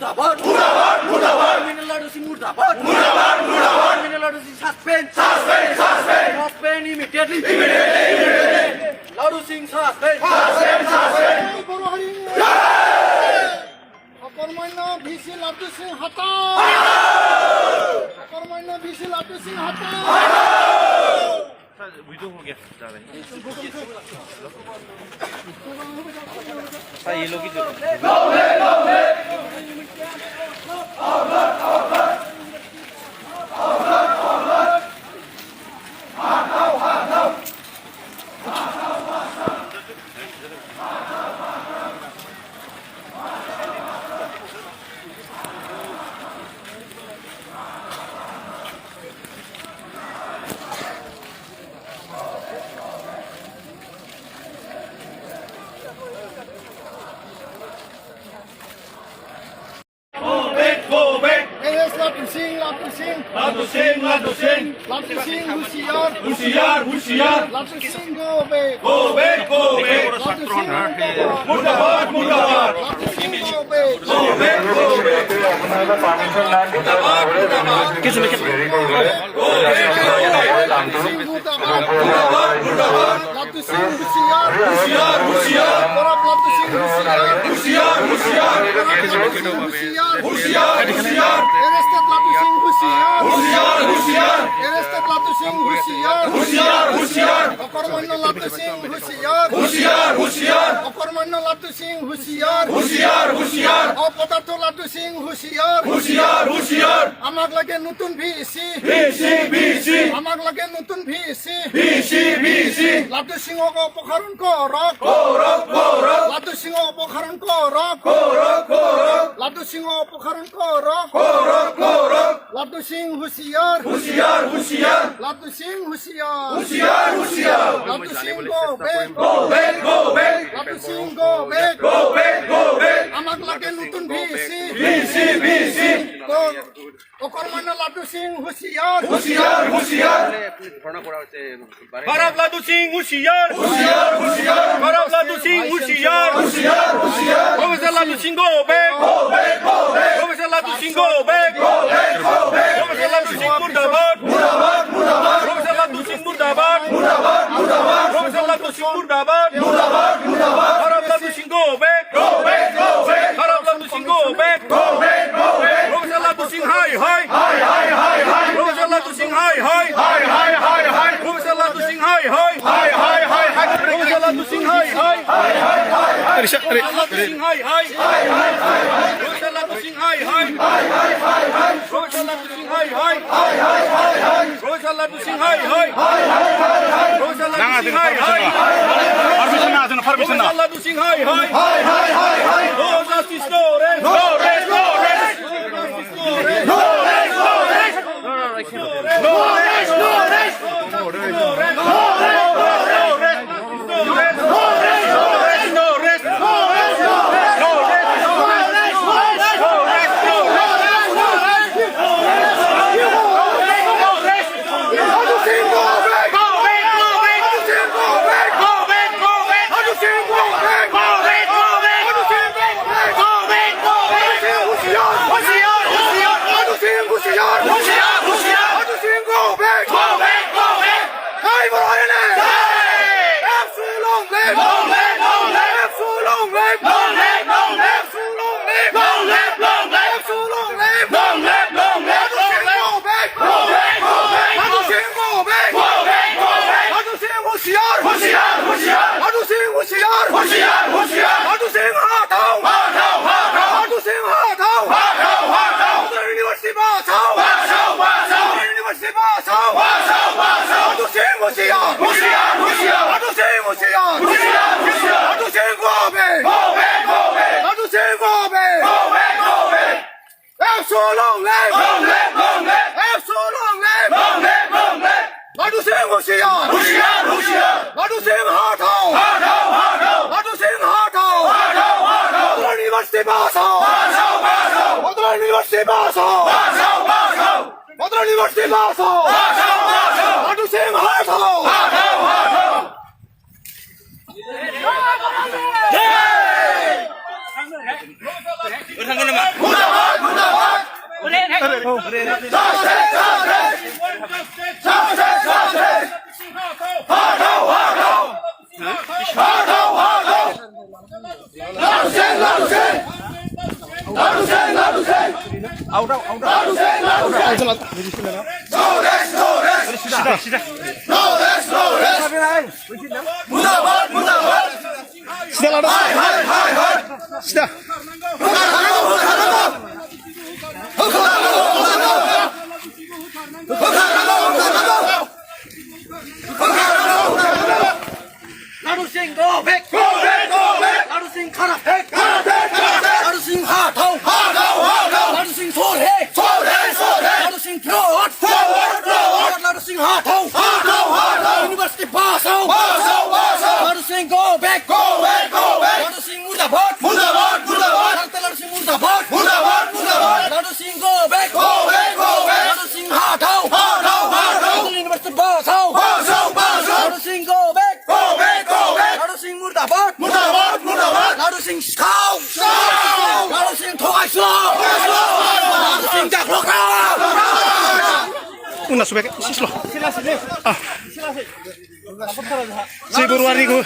মুর্দাবাদ মুর্দাবাদ মুর্দাবাদ লাড্ডু সিং মুর্দাবাদ মুর্দাবাদ মুর্দাবাদ Laddu Singh suspend suspend suspend suspend immediately Laddu Singh suspend suspend suspend অকর্মণ্য ভিসি লাড্ডু সিং হটাও অকর্মণ্য ভিসি লাড্ডু সিং হটাও वीडियो हो गया जा रहे हैं ये लोग ही लाडू सिंह लाडू सिंह লাড্ডু সিং লাড্ডু সিং लाडू सिंह होशियार হুশিয়ার হুশিয়ার Ladu Singh go back go back go back Ladu Singh মুর্দাবাদ মুর্দাবাদ Ladu Singh go back go back go back किसी में लाडू सिंह होशियार হুশিয়ার হুশিয়ার बराबर लाडू सिंह होशियार হুশিয়ার হুশিয়ার होशियार হুশিয়ার হুশিয়ার एरेस्टेड लाडू सिंह होशियार হুশিয়ার হুশিয়ার एरेस्टेड लाडू सिंह होशियार হুশিয়ার হুশিয়ার অকর্মণ্য লাড্ডু সিং হুশিয়ার হুশিয়ার হুশিয়ার অকর্মণ্য লাড্ডু সিং হুশিয়ার হুশিয়ার হুশিয়ার অপদার্থ লাড্ডু সিং হুশিয়ার হুশিয়ার হুশিয়ার আমাক লাগে নতুন ভিসি বিসি বিসি আমাক লাগে নতুন ভিসি বিসি বিসি লাড্ডু সিংহক অপসারণ করক গৌরব গৌরব লাড্ডু সিংহ অপসারণ করক গৌরব গৌরব লাড্ডু সিংহ অপসারণ করক গৌরব গৌরব লাড্ডু সিং হুশিয়ার হুশিয়ার হুশিয়ার লাড্ডু সিং হুশিয়ার হুশিয়ার হুশিয়ার Laddu Singh go back go back go back Laddu Singh go back go back go back আমাক লাগে নতুন ভিসি বিসি বিসি তো অকর্মণ্য লাড্ডু সিং হুশিয়ার হুশিয়ার হুশিয়ার खराब लाडू सिंह होशियार হুশিয়ার হুশিয়ার खराब लाडू सिंह होशियार হুশিয়ার হুশিয়ার professor Ladu Singh go back go back go back professor Ladu Singh go back go back go back professor Ladu Singh मुर्दाबाद মুর্দাবাদ মুর্দাবাদ प्रोफेसर लाडू सिंह मुर्दाबाद মুর্দাবাদ মুর্দাবাদ प्रोफेसर लाडू सिंह मुर्दाबाद মুর্দাবাদ মুর্দাবাদ खराब Ladu Singh go back go back go back खराब Ladu Singh go back go back go back professor Ladu Singh हाय हाय হাই হাই হাই হাই प्रोफेसर लाडू सिंह हाय हाय হাই হাই হাই হাই प्रोफेसर लाडू सिंह हाय हाय হাই হাই হাই হাই प्रोफेसर लाडू सिंह हाय हाय लाडू सिंह हाय हाय प्रोफेसर लाडू सिंह हाय हाय प्रोफेसर लाडू सिंह हाय हाय प्रोफेसर लाडू सिंह हाय हाय प्रोफेसर लाडू सिंह हाय हाय परमिशन ना देना परमिशन ना प्रोफेसर लाडू सिंह हाय हाय হাই হাই হাই হাই no justice no rest no rest no rest no rest no rest no rest no rest no rest Udah Ladu Singh go back. Ladu Singh khara hai. Ladu Singh hard ho. Ladu Singh sword hai. Ladu Singh throat. Ladu Singh hard ho. University pass ho. Ladu Singh go back. Ladu Singh murdabad. Ladu Singh murdabad. Ladu Singh go back. Ladu Singh hard ho. University pass ho. Ladu Singh go back. Ladu Singh murdabad. Ladu Singh khao. Ladu Singh thoai slow. Ladu Singh jak lokal. Una subek sislo. Si Gurwari go.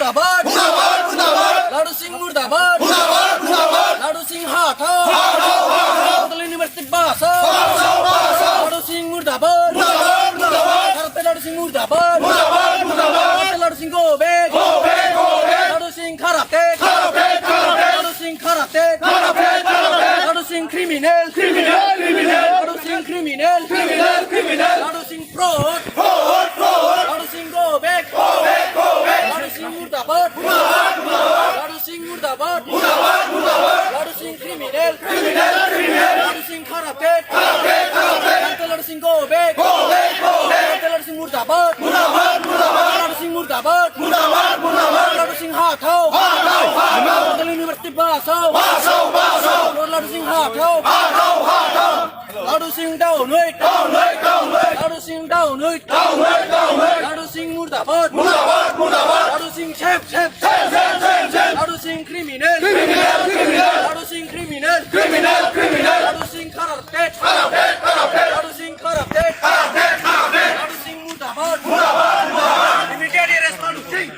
Ladu Singh murdabad. Ladu Singh hard ho. University pass ho. Ladu Singh murdabad. Ladu Singh murdabad. Ladu Singh go back. Ladu Singh karate. Ladu Singh karate. Ladu Singh criminal. Ladu Singh criminal. Ladu Singh fraud. Ladu Singh go back. Ladu Singh murdabad. Ladu Singh murdabad. Ladu Singh criminal. Ladu Singh karate. Ladu Singh go back. Ladu Singh murdabad. Ladu Singh murdabad. Ladu Singh hard ho. University pass ho. Ladu Singh hard ho. Ladu Singh down weight. Ladu Singh down weight. Ladu Singh murdabad. Ladu Singh chef. Ladu Singh criminal. Ladu Singh criminal. Ladu Singh karate. Ladu Singh karate. Ladu Singh murdabad. Immediate arrest Ladu Singh.